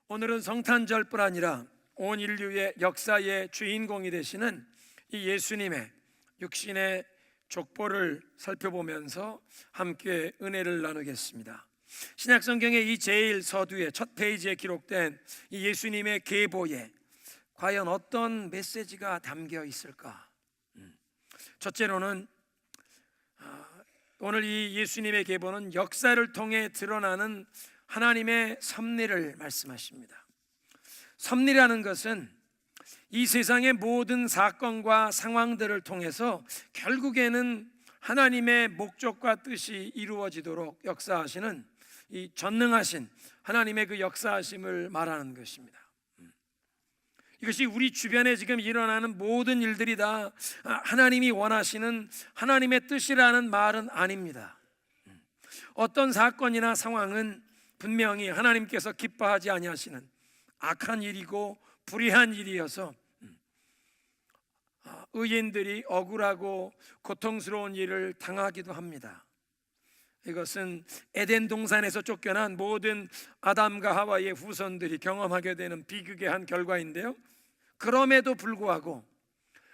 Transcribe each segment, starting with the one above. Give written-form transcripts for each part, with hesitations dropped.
오늘은 성탄절뿐 아니라 온 인류의 역사의 주인공이 되시는 이 예수님의 육신의 족보를 살펴보면서 함께 은혜를 나누겠습니다. 신약성경의 이 제일 서두의 첫 페이지에 기록된 이 예수님의 계보에 과연 어떤 메시지가 담겨 있을까? 첫째로는 오늘 이 예수님의 계보는 역사를 통해 드러나는 하나님의 섭리를 말씀하십니다. 섭리라는 것은 이 세상의 모든 사건과 상황들을 통해서 결국에는 하나님의 목적과 뜻이 이루어지도록 역사하시는 이 전능하신 하나님의 그 역사하심을 말하는 것입니다. 이것이 우리 주변에 지금 일어나는 모든 일들이 다 하나님이 원하시는 하나님의 뜻이라는 말은 아닙니다. 어떤 사건이나 상황은 분명히 하나님께서 기뻐하지 아니하시는 악한 일이고 불의한 일이어서 의인들이 억울하고 고통스러운 일을 당하기도 합니다. 이것은 에덴 동산에서 쫓겨난 모든 아담과 하와의 후손들이 경험하게 되는 비극의 한 결과인데요, 그럼에도 불구하고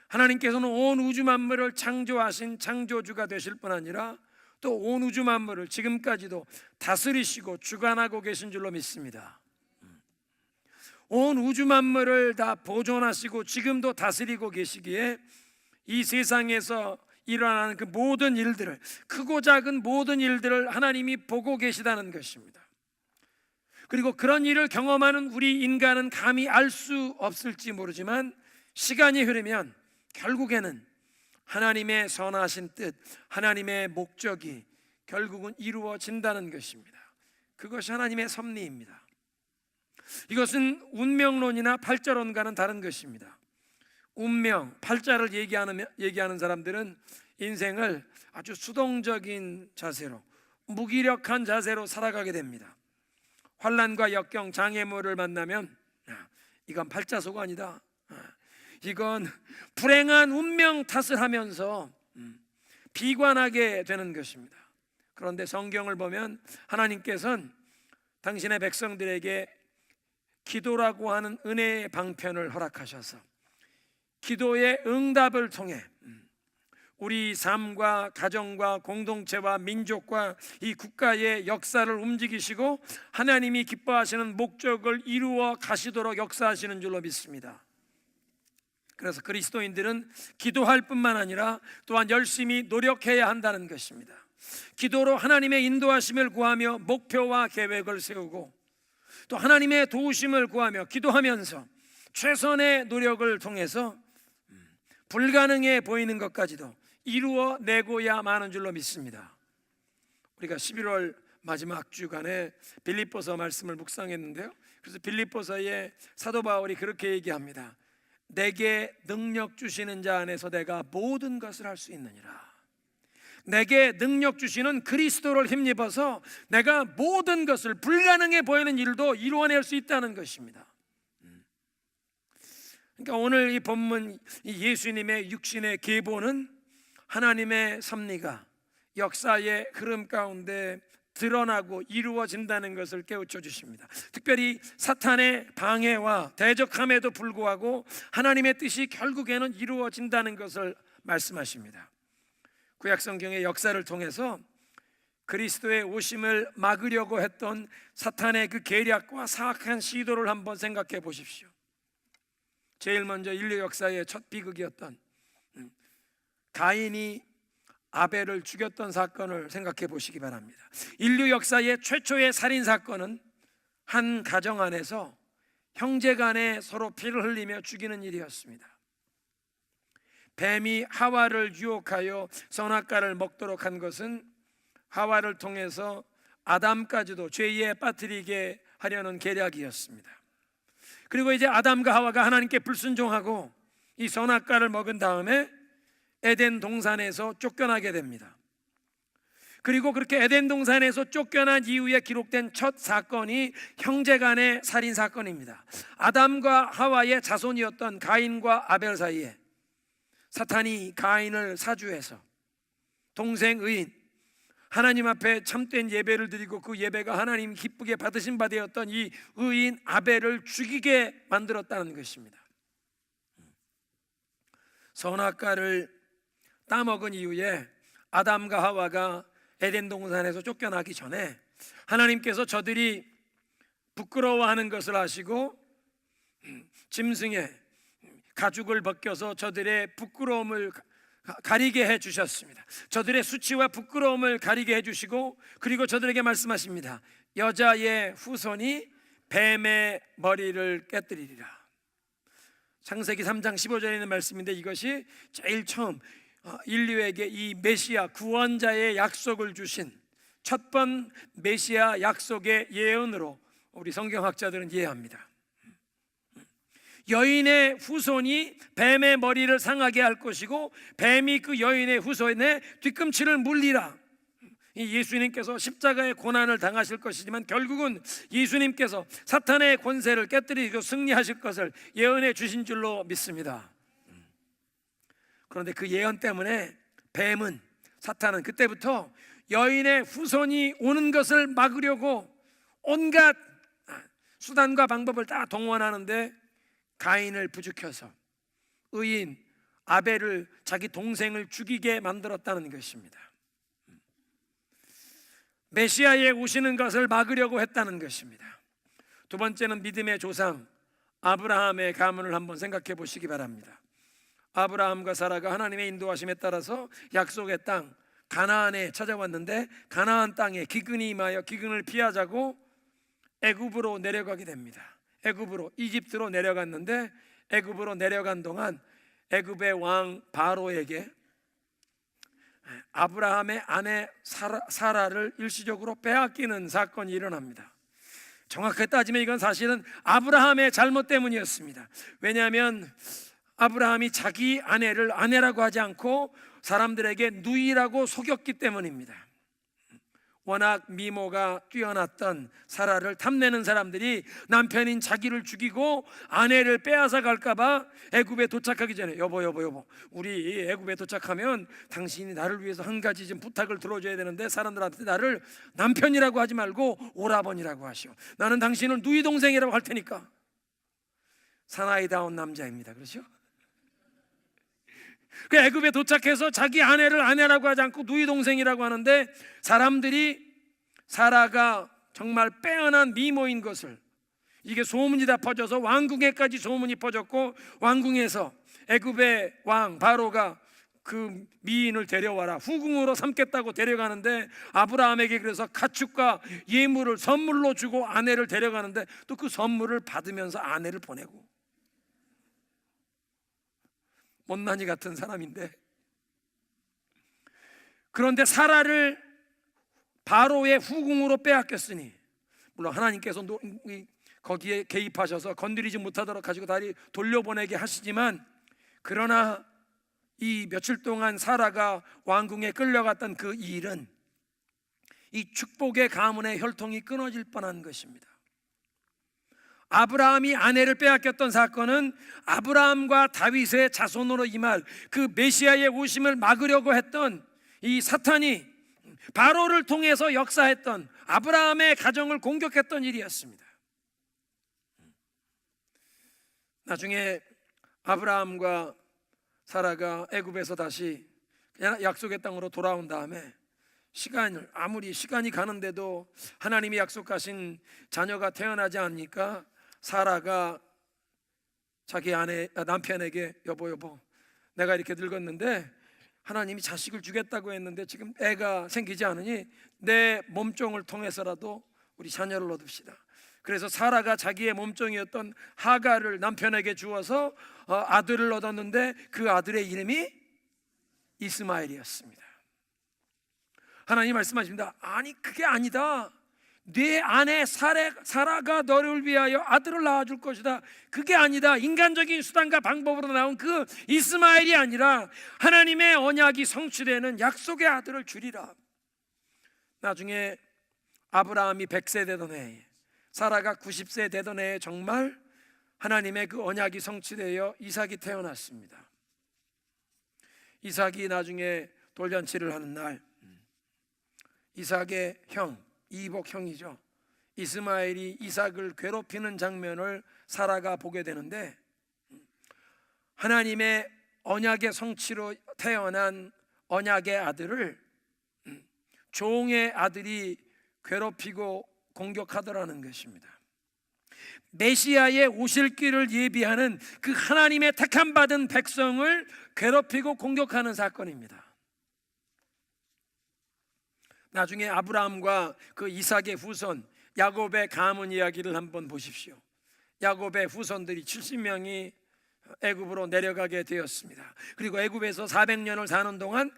하나님께서는 온 우주 만물을 창조하신 창조주가 되실 뿐 아니라 또 온 우주 만물을 지금까지도 다스리시고 주관하고 계신 줄로 믿습니다. 온 우주 만물을 다 보존하시고 지금도 다스리고 계시기에 이 세상에서 일어나는 그 모든 일들을, 크고 작은 모든 일들을 하나님이 보고 계시다는 것입니다. 그리고 그런 일을 경험하는 우리 인간은 감히 알 수 없을지 모르지만 시간이 흐르면 결국에는 하나님의 선하신 뜻, 하나님의 목적이 결국은 이루어진다는 것입니다. 그것이 하나님의 섭리입니다. 이것은 운명론이나 팔자론과는 다른 것입니다. 운명, 팔자를 얘기하는 사람들은 인생을 아주 수동적인 자세로, 무기력한 자세로 살아가게 됩니다. 환난과 역경, 장애물을 만나면 이건 팔자소가 아니다, 이건 불행한 운명 탓을 하면서 비관하게 되는 것입니다. 그런데 성경을 보면 하나님께서는 당신의 백성들에게 기도라고 하는 은혜의 방편을 허락하셔서 기도의 응답을 통해 우리 삶과 가정과 공동체와 민족과 이 국가의 역사를 움직이시고 하나님이 기뻐하시는 목적을 이루어 가시도록 역사하시는 줄로 믿습니다. 그래서 그리스도인들은 기도할 뿐만 아니라 또한 열심히 노력해야 한다는 것입니다. 기도로 하나님의 인도하심을 구하며 목표와 계획을 세우고 또 하나님의 도우심을 구하며 기도하면서 최선의 노력을 통해서 불가능해 보이는 것까지도 이루어내고야 마는 줄로 믿습니다. 우리가 11월 마지막 주간에 빌립보서 말씀을 묵상했는데요, 그래서 빌립보서의 사도 바울이 그렇게 얘기합니다. 내게 능력 주시는 자 안에서 내가 모든 것을 할 수 있느니라. 내게 능력 주시는 그리스도를 힘입어서 내가 모든 것을, 불가능해 보이는 일도 이루어낼 수 있다는 것입니다. 그러니까 오늘 이 본문, 이 예수님의 육신의 계보는 하나님의 섭리가 역사의 흐름 가운데 드러나고 이루어진다는 것을 깨우쳐 주십니다. 특별히 사탄의 방해와 대적함에도 불구하고 하나님의 뜻이 결국에는 이루어진다는 것을 말씀하십니다. 구약성경의 역사를 통해서 그리스도의 오심을 막으려고 했던 사탄의 그 계략과 사악한 시도를 한번 생각해 보십시오. 제일 먼저 인류 역사의 첫 비극이었던 가인이 아벨을 죽였던 사건을 생각해 보시기 바랍니다. 인류 역사의 최초의 살인 사건은 한 가정 안에서 형제 간에 서로 피를 흘리며 죽이는 일이었습니다. 뱀이 하와를 유혹하여 선악과를 먹도록 한 것은 하와를 통해서 아담까지도 죄에 빠뜨리게 하려는 계략이었습니다. 그리고 이제 아담과 하와가 하나님께 불순종하고 이 선악과를 먹은 다음에 에덴 동산에서 쫓겨나게 됩니다. 그리고 그렇게 에덴 동산에서 쫓겨난 이후에 기록된 첫 사건이 형제간의 살인 사건입니다. 아담과 하와의 자손이었던 가인과 아벨 사이에 사탄이 가인을 사주해서 동생 의인, 하나님 앞에 참된 예배를 드리고 그 예배가 하나님 기쁘게 받으신 바 되었던 이 의인 아벨을 죽이게 만들었다는 것입니다. 선악과를 따먹은 이후에 아담과 하와가 에덴 동산에서 쫓겨나기 전에 하나님께서 저들이 부끄러워하는 것을 아시고 짐승의 가죽을 벗겨서 저들의 부끄러움을 가리게 해 주셨습니다. 저들의 수치와 부끄러움을 가리게 해 주시고, 그리고 저들에게 말씀하십니다. 여자의 후손이 뱀의 머리를 깨뜨리리라. 창세기 3장 15절에 있는 말씀인데, 이것이 제일 처음 인류에게 이 메시아 구원자의 약속을 주신 첫 번 메시아 약속의 예언으로 우리 성경학자들은 이해합니다. 여인의 후손이 뱀의 머리를 상하게 할 것이고, 뱀이 그 여인의 후손의 뒤꿈치를 물리라. 예수님께서 십자가의 고난을 당하실 것이지만 결국은 예수님께서 사탄의 권세를 깨뜨리고 승리하실 것을 예언해 주신 줄로 믿습니다. 그런데 그 예언 때문에 뱀은, 사탄은 그때부터 여인의 후손이 오는 것을 막으려고 온갖 수단과 방법을 다 동원하는데, 가인을 부추겨서 의인 아벨을, 자기 동생을 죽이게 만들었다는 것입니다. 메시아의 오시는 것을 막으려고 했다는 것입니다. 두 번째는 믿음의 조상 아브라함의 가문을 한번 생각해 보시기 바랍니다. 아브라함과 사라가 하나님의 인도하심에 따라서 약속의 땅 가나안에 찾아왔는데, 가나안 땅에 기근이 임하여 기근을 피하자고 애굽으로 내려가게 됩니다. 애굽으로, 이집트로 내려갔는데, 애굽으로 내려간 동안 애굽의 왕 바로에게 아브라함의 아내 사라를 일시적으로 빼앗기는 사건이 일어납니다. 정확하게 따지면 이건 사실은 아브라함의 잘못 때문이었습니다. 왜냐하면 아브라함이 자기 아내를 아내라고 하지 않고 사람들에게 누이라고 속였기 때문입니다. 워낙 미모가 뛰어났던 사라를 탐내는 사람들이 남편인 자기를 죽이고 아내를 빼앗아 갈까봐 애굽에 도착하기 전에 여보 우리 애굽에 도착하면 당신이 나를 위해서 한 가지 좀 부탁을 들어줘야 되는데, 사람들한테 나를 남편이라고 하지 말고 오라버니라고 하시오. 나는 당신을 누이 동생이라고 할 테니까. 사나이다운 남자입니다. 그렇죠? 그 애굽에 도착해서 자기 아내를 아내라고 하지 않고 누이 동생이라고 하는데, 사람들이 사라가 정말 빼어난 미모인 것을, 이게 소문이 다 퍼져서 왕궁에까지 소문이 퍼졌고, 왕궁에서 애굽의 왕 바로가 그 미인을 데려와라, 후궁으로 삼겠다고 데려가는데, 아브라함에게 그래서 가축과 예물을 선물로 주고 아내를 데려가는데, 또 그 선물을 받으면서 아내를 보내고, 못난이 같은 사람인데. 그런데 사라를 바로의 후궁으로 빼앗겼으니, 물론 하나님께서 거기에 개입하셔서 건드리지 못하도록 가지고 다시 돌려보내게 하시지만, 그러나 이 며칠 동안 사라가 왕궁에 끌려갔던 그 일은 이 축복의 가문의 혈통이 끊어질 뻔한 것입니다. 아브라함이 아내를 빼앗겼던 사건은 아브라함과 다윗의 자손으로 임할 그 메시아의 오심을 막으려고 했던 이 사탄이 바로를 통해서 역사했던, 아브라함의 가정을 공격했던 일이었습니다. 나중에 아브라함과 사라가 애굽에서 다시 약속의 땅으로 돌아온 다음에 아무리 시간이 가는데도 하나님이 약속하신 자녀가 태어나지 않으니까 사라가 자기 남편에게 여보 내가 이렇게 늙었는데 하나님이 자식을 주겠다고 했는데 지금 애가 생기지 않으니 내 몸종을 통해서라도 우리 자녀를 얻읍시다. 그래서 사라가 자기의 몸종이었던 하갈을 남편에게 주어서 아들을 얻었는데, 그 아들의 이름이 이스마엘이었습니다. 하나님 말씀하십니다. 아니 그게 아니다. 네 아내 사라가 너를 위하여 아들을 낳아줄 것이다. 그게 아니다. 인간적인 수단과 방법으로 나온 그 이스마엘이 아니라 하나님의 언약이 성취되는 약속의 아들을 주리라. 나중에 아브라함이 100세 되던 해에, 사라가 90세 되던 해에 정말 하나님의 그 언약이 성취되어 이삭이 태어났습니다. 이삭이 나중에 돌잔치를 하는 날, 이삭의 형, 이복 형이죠. 이스마엘이 이삭을 괴롭히는 장면을 사라가 보게 되는데, 하나님의 언약의 성취로 태어난 언약의 아들을 종의 아들이 괴롭히고 공격하더라는 것입니다. 메시아의 오실 길을 예비하는 그 하나님의 택함 받은 백성을 괴롭히고 공격하는 사건입니다. 나중에 아브라함과 그 이삭의 후손 야곱의 가문 이야기를 한번 보십시오. 야곱의 후손들이 70명이 애굽으로 내려가게 되었습니다. 그리고 애굽에서 400년을 사는 동안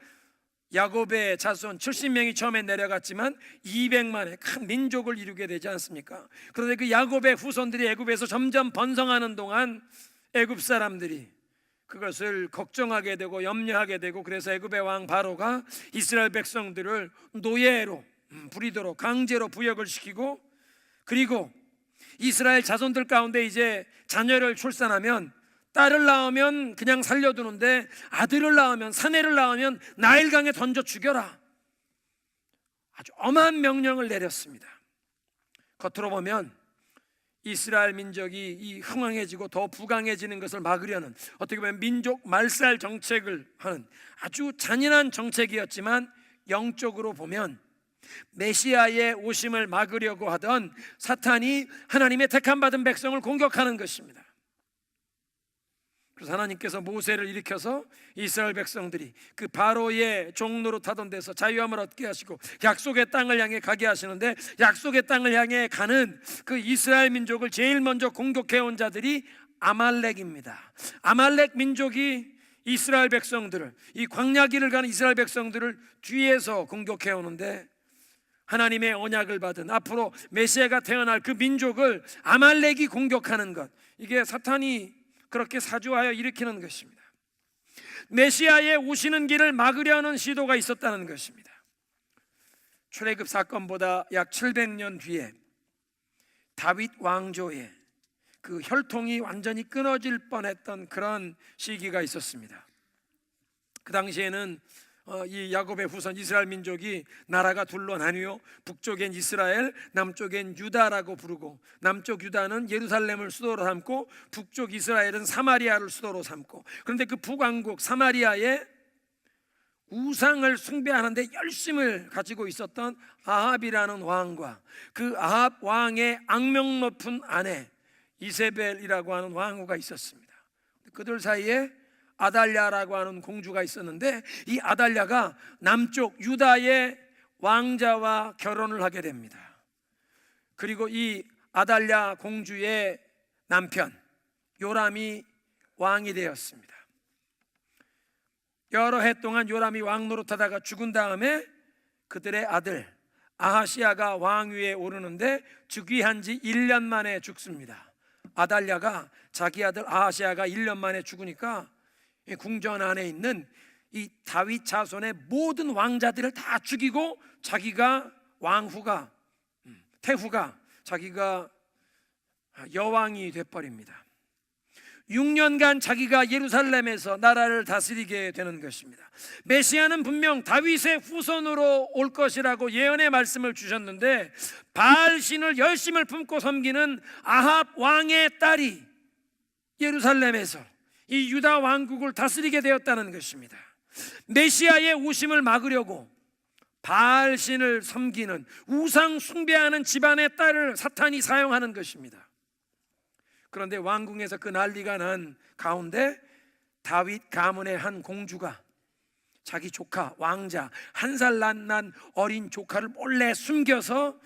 야곱의 자손 70명이 처음에 내려갔지만 200만의 큰 민족을 이루게 되지 않습니까? 그런데 그 야곱의 후손들이 애굽에서 점점 번성하는 동안 애굽 사람들이 그것을 걱정하게 되고 염려하게 되고, 그래서 애굽의 왕 바로가 이스라엘 백성들을 노예로 부리도록 강제로 부역을 시키고, 그리고 이스라엘 자손들 가운데 이제 자녀를 출산하면 딸을 낳으면 그냥 살려두는데 아들을 낳으면, 사내를 낳으면 나일강에 던져 죽여라, 아주 엄한 명령을 내렸습니다. 겉으로 보면 이스라엘 민족이 이 흥왕해지고 더 부강해지는 것을 막으려는, 어떻게 보면 민족 말살 정책을 하는 아주 잔인한 정책이었지만, 영적으로 보면 메시아의 오심을 막으려고 하던 사탄이 하나님의 택함 받은 백성을 공격하는 것입니다. 그래서 하나님께서 모세를 일으켜서 이스라엘 백성들이 그 바로의 종노릇하던 데서 자유함을 얻게 하시고 약속의 땅을 향해 가게 하시는데, 약속의 땅을 향해 가는 그 이스라엘 민족을 제일 먼저 공격해온 자들이 아말렉입니다. 아말렉 민족이 이스라엘 백성들을, 이 광야길을 가는 이스라엘 백성들을 뒤에서 공격해오는데, 하나님의 언약을 받은 앞으로 메시아가 태어날 그 민족을 아말렉이 공격하는 것, 이게 사탄이 그렇게 사주하여 일으키는 것입니다. 메시아의 오시는 길을 막으려는 시도가 있었다는 것입니다. 출애굽 사건보다 약 700년 뒤에 다윗 왕조의 그 혈통이 완전히 끊어질 뻔했던 그런 시기가 있었습니다. 그 당시에는 이 야곱의 후손 이스라엘 민족이 나라가 둘로 나뉘어 북쪽엔 이스라엘, 남쪽엔 유다라고 부르고, 남쪽 유다는 예루살렘을 수도로 삼고 북쪽 이스라엘은 사마리아를 수도로 삼고, 그런데 그 북왕국 사마리아에 우상을 숭배하는데 열심을 가지고 있었던 아합이라는 왕과 그 아합 왕의 악명 높은 아내 이세벨이라고 하는 왕후가 있었습니다. 그들 사이에 아달랴라고 하는 공주가 있었는데, 이 아달랴가 남쪽 유다의 왕자와 결혼을 하게 됩니다. 그리고 이 아달랴 공주의 남편 요람이 왕이 되었습니다. 여러 해 동안 요람이 왕 노릇하다가 죽은 다음에 그들의 아들 아하시아가 왕위에 오르는데, 즉위한 지 1년 만에 죽습니다. 아달랴가 자기 아들 아하시아가 1년 만에 죽으니까 궁전 안에 있는 이 다윗 자손의 모든 왕자들을 다 죽이고, 자기가 왕후가, 태후가 자기가 여왕이 돼버립니다. 6년간 자기가 예루살렘에서 나라를 다스리게 되는 것입니다. 메시아는 분명 다윗의 후손으로 올 것이라고 예언의 말씀을 주셨는데, 바알신을 열심을 품고 섬기는 아합 왕의 딸이 예루살렘에서 이 유다 왕국을 다스리게 되었다는 것입니다. 메시아의 오심을 막으려고 바알신을 섬기는, 우상 숭배하는 집안의 딸을 사탄이 사용하는 것입니다. 그런데 왕궁에서 그 난리가 난 가운데 다윗 가문의 한 공주가 자기 조카 왕자, 1살 난 어린 조카를 몰래 숨겨서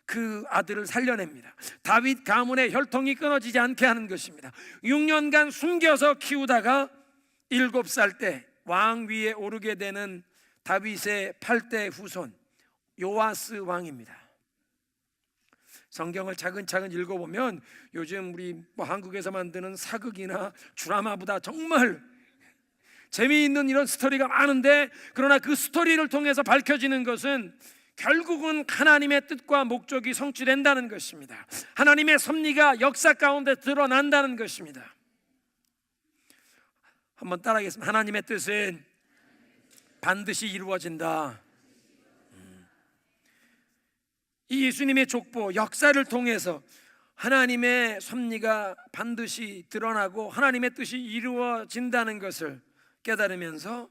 그 아들을 살려냅니다. 다윗 가문의 혈통이 끊어지지 않게 하는 것입니다. 6년간 숨겨서 키우다가 7살 때 왕위에 오르게 되는 다윗의 8대 후손 요아스 왕입니다. 성경을 차근차근 읽어보면 요즘 우리 한국에서 만드는 사극이나 드라마보다 정말 재미있는 이런 스토리가 많은데, 그러나 그 스토리를 통해서 밝혀지는 것은 결국은 하나님의 뜻과 목적이 성취된다는 것입니다. 하나님의 섭리가 역사 가운데 드러난다는 것입니다. 한번 따라하겠습니다. 하나님의 뜻은 반드시 이루어진다. 이 예수님의 족보 역사를 통해서 하나님의 섭리가 반드시 드러나고 하나님의 뜻이 이루어진다는 것을 깨달으면서,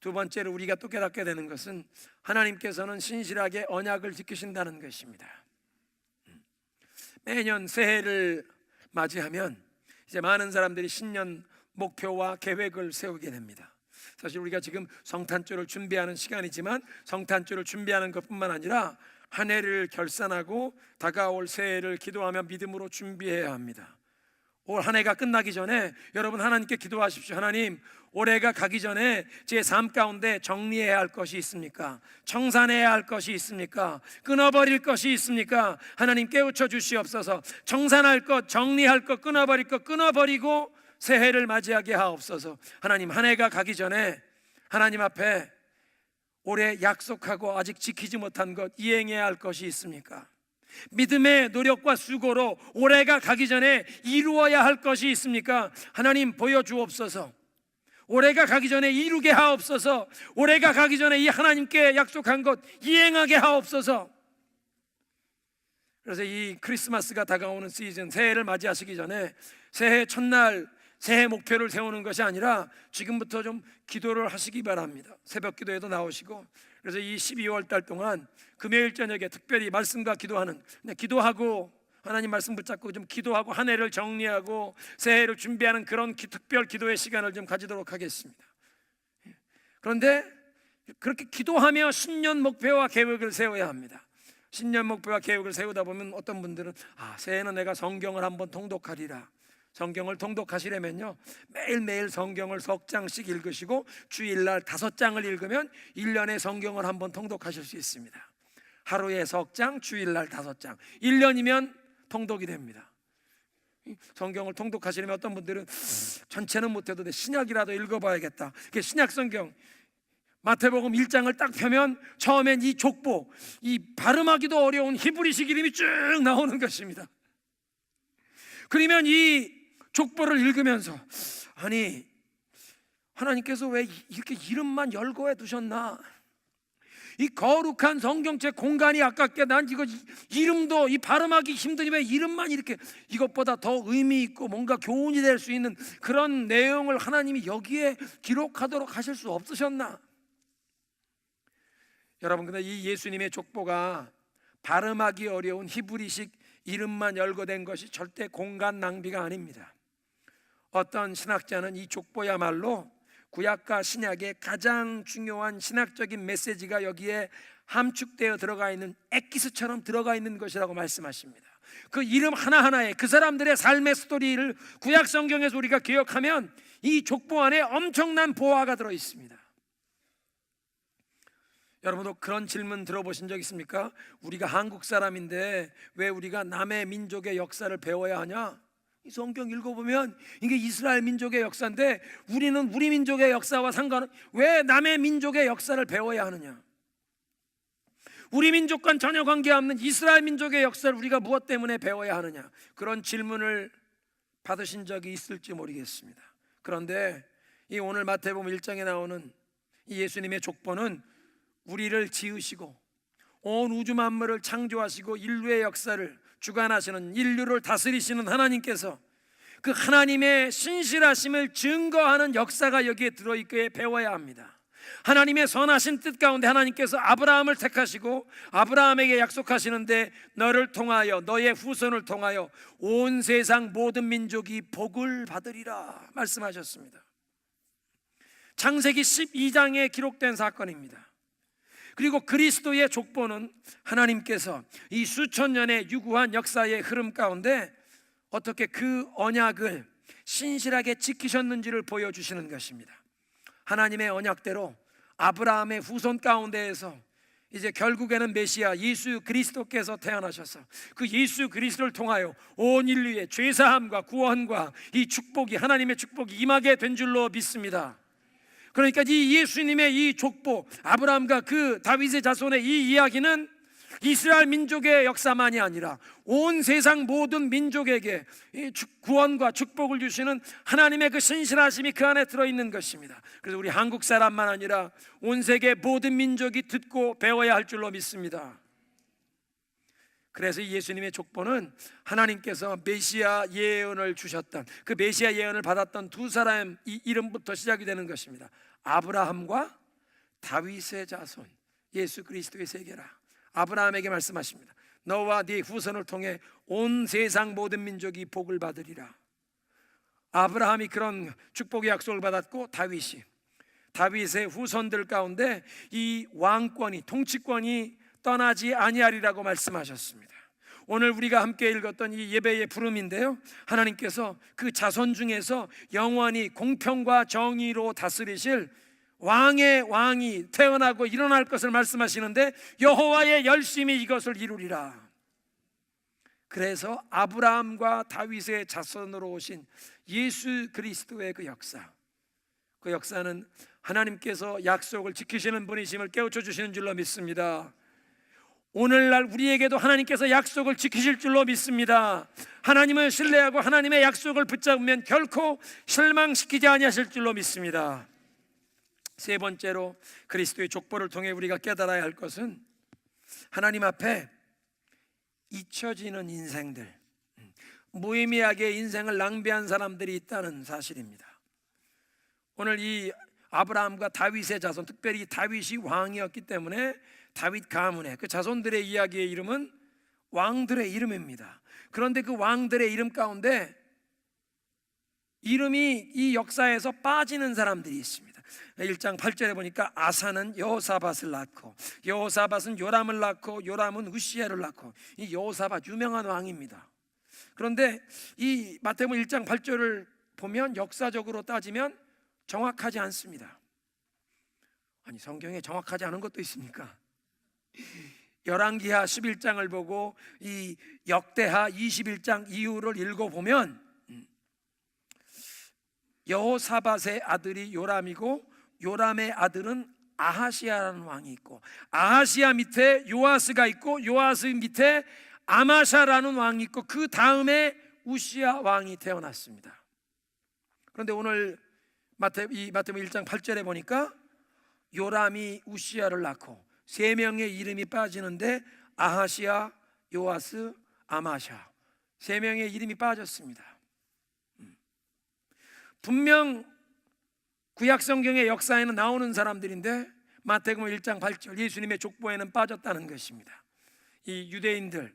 두 번째로 우리가 또 깨닫게 되는 것은 하나님께서는 신실하게 언약을 지키신다는 것입니다. 매년 새해를 맞이하면 이제 많은 사람들이 신년 목표와 계획을 세우게 됩니다. 사실 우리가 지금 성탄절을 준비하는 시간이지만 성탄절을 준비하는 것뿐만 아니라 한 해를 결산하고 다가올 새해를 기도하며 믿음으로 준비해야 합니다. 올 한 해가 끝나기 전에 여러분 하나님께 기도하십시오. 하나님, 올해가 가기 전에 제 삶 가운데 정리해야 할 것이 있습니까? 청산해야 할 것이 있습니까? 끊어버릴 것이 있습니까? 하나님 깨우쳐 주시옵소서. 청산할 것, 정리할 것, 끊어버릴 것 끊어버리고 새해를 맞이하게 하옵소서. 하나님, 한 해가 가기 전에 하나님 앞에 올해 약속하고 아직 지키지 못한 것, 이행해야 할 것이 있습니까? 믿음의 노력과 수고로 올해가 가기 전에 이루어야 할 것이 있습니까? 하나님 보여주옵소서. 올해가 가기 전에 이루게 하옵소서. 올해가 가기 전에 이 하나님께 약속한 것 이행하게 하옵소서. 그래서 이 크리스마스가 다가오는 시즌, 새해를 맞이하시기 전에 새해 첫날 새해 목표를 세우는 것이 아니라 지금부터 좀 기도를 하시기 바랍니다. 새벽 기도에도 나오시고, 그래서 이 12월 달 동안 금요일 저녁에 특별히 말씀과 기도하는, 기도하고 하나님 말씀 붙잡고 좀 기도하고 한 해를 정리하고 새해를 준비하는 그런 특별 기도의 시간을 좀 가지도록 하겠습니다. 그런데 그렇게 기도하며 신년 목표와 계획을 세워야 합니다. 신년 목표와 계획을 세우다 보면 어떤 분들은 새해는 내가 성경을 한번 통독하리라. 성경을 통독하시려면요, 매일매일 성경을 석 장씩 읽으시고 주일날 5장을 읽으면 1년에 성경을 한번 통독하실 수 있습니다. 하루에 석 장, 주일날 5장, 1년이면 통독이 됩니다. 성경을 통독하시려면 어떤 분들은 전체는 못해도 신약이라도 읽어봐야겠다. 신약 성경 마태복음 1장을 딱 펴면 처음엔 이 족보, 이 발음하기도 어려운 히브리식 이름이 쭉 나오는 것입니다. 그러면 이 족보를 읽으면서, 아니 하나님께서 왜 이렇게 이름만 열거해 두셨나? 이 거룩한 성경책 공간이 아깝게, 난 이거 이름도 이 발음하기 힘드니 왜 이름만 이렇게, 이것보다 더 의미 있고 뭔가 교훈이 될 수 있는 그런 내용을 하나님이 여기에 기록하도록 하실 수 없으셨나? 여러분, 근데 이 예수님의 족보가 발음하기 어려운 히브리식 이름만 열거된 것이 절대 공간 낭비가 아닙니다. 어떤 신학자는 이 족보야말로 구약과 신약의 가장 중요한 신학적인 메시지가 여기에 함축되어 들어가 있는 엑기스처럼 들어가 있는 것이라고 말씀하십니다. 그 이름 하나하나에 그 사람들의 삶의 스토리를 구약 성경에서 우리가 기억하면 이 족보 안에 엄청난 보화가 들어 있습니다. 여러분도 그런 질문 들어보신 적 있습니까? 우리가 한국 사람인데 왜 우리가 남의 민족의 역사를 배워야 하냐? 이 성경 읽어보면 이게 이스라엘 민족의 역사인데 우리는 우리 민족의 역사와 상관은 왜 남의 민족의 역사를 배워야 하느냐? 우리 민족과는 전혀 관계없는 이스라엘 민족의 역사를 우리가 무엇 때문에 배워야 하느냐? 그런 질문을 받으신 적이 있을지 모르겠습니다. 그런데 이 오늘 마태복음 1장에 나오는 이 예수님의 족보는 우리를 지으시고 온 우주 만물을 창조하시고 인류의 역사를 주관하시는, 인류를 다스리시는 하나님께서 그 하나님의 신실하심을 증거하는 역사가 여기에 들어있기에 배워야 합니다. 하나님의 선하신 뜻 가운데 하나님께서 아브라함을 택하시고 아브라함에게 약속하시는데 너를 통하여, 너의 후손을 통하여 온 세상 모든 민족이 복을 받으리라 말씀하셨습니다. 창세기 12장에 기록된 사건입니다. 그리고 그리스도의 족보는 하나님께서 이 수천 년의 유구한 역사의 흐름 가운데 어떻게 그 언약을 신실하게 지키셨는지를 보여주시는 것입니다. 하나님의 언약대로 아브라함의 후손 가운데에서 이제 결국에는 메시아 예수 그리스도께서 태어나셔서 그 예수 그리스도를 통하여 온 인류의 죄사함과 구원과 이 축복이, 하나님의 축복이 임하게 된 줄로 믿습니다. 그러니까 이 예수님의 이 족보, 아브라함과 그 다윗의 자손의 이 이야기는 이스라엘 민족의 역사만이 아니라 온 세상 모든 민족에게 구원과 축복을 주시는 하나님의 그 신실하심이 그 안에 들어있는 것입니다. 그래서 우리 한국 사람만 아니라 온 세계 모든 민족이 듣고 배워야 할 줄로 믿습니다. 그래서 예수님의 족보는 하나님께서 메시아 예언을 주셨던, 그 메시아 예언을 받았던 두 사람 이 이름부터 시작이 되는 것입니다. 아브라함과 다윗의 자손, 예수 그리스도의 세계라. 아브라함에게 말씀하십니다. 너와 네 후손을 통해 온 세상 모든 민족이 복을 받으리라. 아브라함이 그런 축복의 약속을 받았고, 다윗의 후손들 가운데 이 왕권이, 통치권이 떠나지 아니하리라고 말씀하셨습니다. 오늘 우리가 함께 읽었던 이 예배의 부름인데요, 하나님께서 그 자손 중에서 영원히 공평과 정의로 다스리실 왕의 왕이 태어나고 일어날 것을 말씀하시는데, 여호와의 열심히 이것을 이루리라. 그래서 아브라함과 다윗의 자손으로 오신 예수 그리스도의 그 역사는 하나님께서 약속을 지키시는 분이심을 깨우쳐 주시는 줄로 믿습니다. 오늘날 우리에게도 하나님께서 약속을 지키실 줄로 믿습니다. 하나님을 신뢰하고 하나님의 약속을 붙잡으면 결코 실망시키지 아니하실 줄로 믿습니다. 세 번째로, 그리스도의 족보를 통해 우리가 깨달아야 할 것은 하나님 앞에 잊혀지는 인생들, 무의미하게 인생을 낭비한 사람들이 있다는 사실입니다. 오늘 이 아브라함과 다윗의 자손, 특별히 다윗이 왕이었기 때문에 다윗 가문의 그 자손들의 이야기의 이름은 왕들의 이름입니다. 그런데 그 왕들의 이름 가운데 이름이 이 역사에서 빠지는 사람들이 있습니다. 1장 8절에 보니까 아사는 여호사밧을 낳고, 여호사밧은 요람을 낳고, 요람은 우시야를 낳고. 이 여호사밧 유명한 왕입니다. 그런데 이 마태복음 1장 8절을 보면 역사적으로 따지면 정확하지 않습니다. 아니, 성경에 정확하지 않은 것도 있습니까? 열왕기하 11장을 보고 이 역대하 21장 이후를 읽어보면 여호사밧의 아들이 요람이고, 요람의 아들은 아하시아라는 왕이 있고, 아하시아 밑에 요아스가 있고, 요아스 밑에 아마샤라는 왕이 있고, 그 다음에 우시야 왕이 태어났습니다. 그런데 오늘 마태복음 1장 8절에 보니까 요람이 우시야를 낳고 세 명의 이름이 빠지는데, 아하시아, 요아스, 아마샤, 세 명의 이름이 빠졌습니다. 분명 구약성경의 역사에는 나오는 사람들인데 마태복음 1장 8절 예수님의 족보에는 빠졌다는 것입니다. 이 유대인들,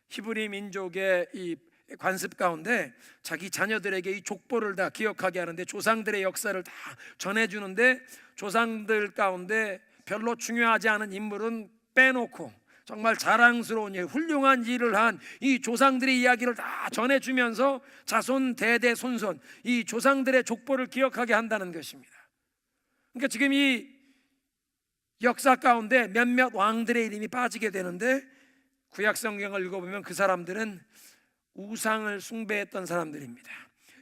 히브리 민족의 이 관습 가운데 자기 자녀들에게 이 족보를 다 기억하게 하는데, 조상들의 역사를 다 전해주는데, 조상들 가운데 별로 중요하지 않은 인물은 빼놓고 정말 자랑스러운 일, 훌륭한 일을 한 이 조상들의 이야기를 다 전해주면서 자손 대대손손 이 조상들의 족보를 기억하게 한다는 것입니다. 그러니까 지금 이 역사 가운데 몇몇 왕들의 이름이 빠지게 되는데, 구약성경을 읽어보면 그 사람들은 우상을 숭배했던 사람들입니다.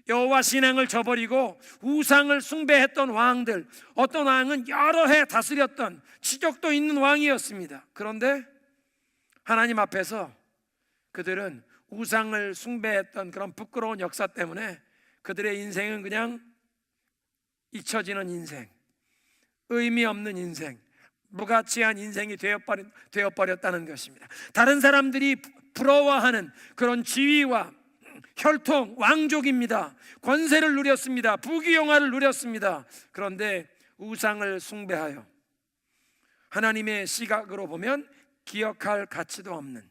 여호와 신앙을 저버리고 우상을 숭배했던 왕들, 어떤 왕은 여러 해 다스렸던 치적도 있는 왕이었습니다. 그런데 하나님 앞에서 그들은 우상을 숭배했던 그런 부끄러운 역사 때문에 그들의 인생은 그냥 잊혀지는 인생, 의미 없는 인생, 무가치한 인생이 되어버렸다는 것입니다. 다른 사람들이 부러워하는 그런 지위와 혈통, 왕족입니다. 권세를 누렸습니다. 부귀영화를 누렸습니다. 그런데 우상을 숭배하여 하나님의 시각으로 보면 기억할 가치도 없는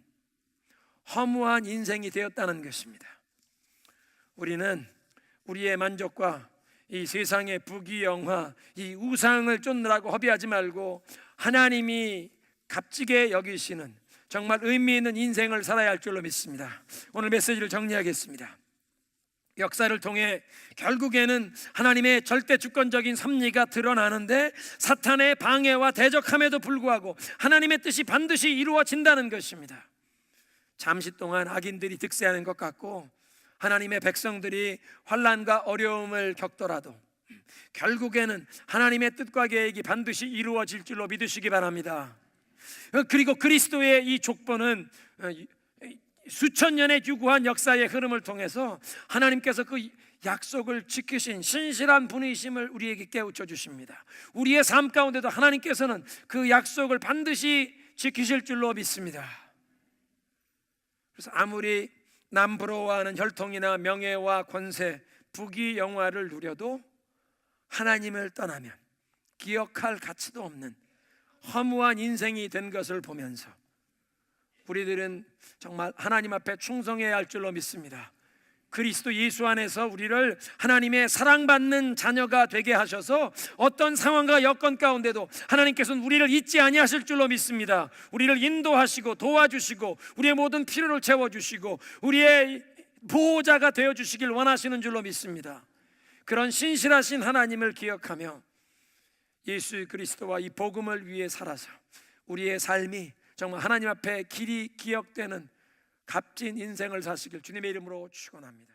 허무한 인생이 되었다는 것입니다. 우리는 우리의 만족과 이 세상의 부귀영화, 이 우상을 쫓느라고 허비하지 말고 하나님이 값지게 여기시는 정말 의미 있는 인생을 살아야 할 줄로 믿습니다. 오늘 메시지를 정리하겠습니다. 역사를 통해 결국에는 하나님의 절대 주권적인 섭리가 드러나는데, 사탄의 방해와 대적함에도 불구하고 하나님의 뜻이 반드시 이루어진다는 것입니다. 잠시 동안 악인들이 득세하는 것 같고 하나님의 백성들이 환난과 어려움을 겪더라도 결국에는 하나님의 뜻과 계획이 반드시 이루어질 줄로 믿으시기 바랍니다. 그리고 그리스도의 이 족보는 수천 년의 유구한 역사의 흐름을 통해서 하나님께서 그 약속을 지키신 신실한 분이심을 우리에게 깨우쳐 주십니다. 우리의 삶 가운데도 하나님께서는 그 약속을 반드시 지키실 줄로 믿습니다. 그래서 아무리 남 부러워하는 혈통이나 명예와 권세, 부귀 영화를 누려도 하나님을 떠나면 기억할 가치도 없는 허무한 인생이 된 것을 보면서 우리들은 정말 하나님 앞에 충성해야 할 줄로 믿습니다. 그리스도 예수 안에서 우리를 하나님의 사랑받는 자녀가 되게 하셔서 어떤 상황과 여건 가운데도 하나님께서는 우리를 잊지 아니하실 줄로 믿습니다. 우리를 인도하시고 도와주시고 우리의 모든 필요를 채워주시고 우리의 보호자가 되어주시길 원하시는 줄로 믿습니다. 그런 신실하신 하나님을 기억하며 예수 그리스도와 이 복음을 위해 살아서 우리의 삶이 정말 하나님 앞에 길이 기억되는 값진 인생을 사시길 주님의 이름으로 축원합니다.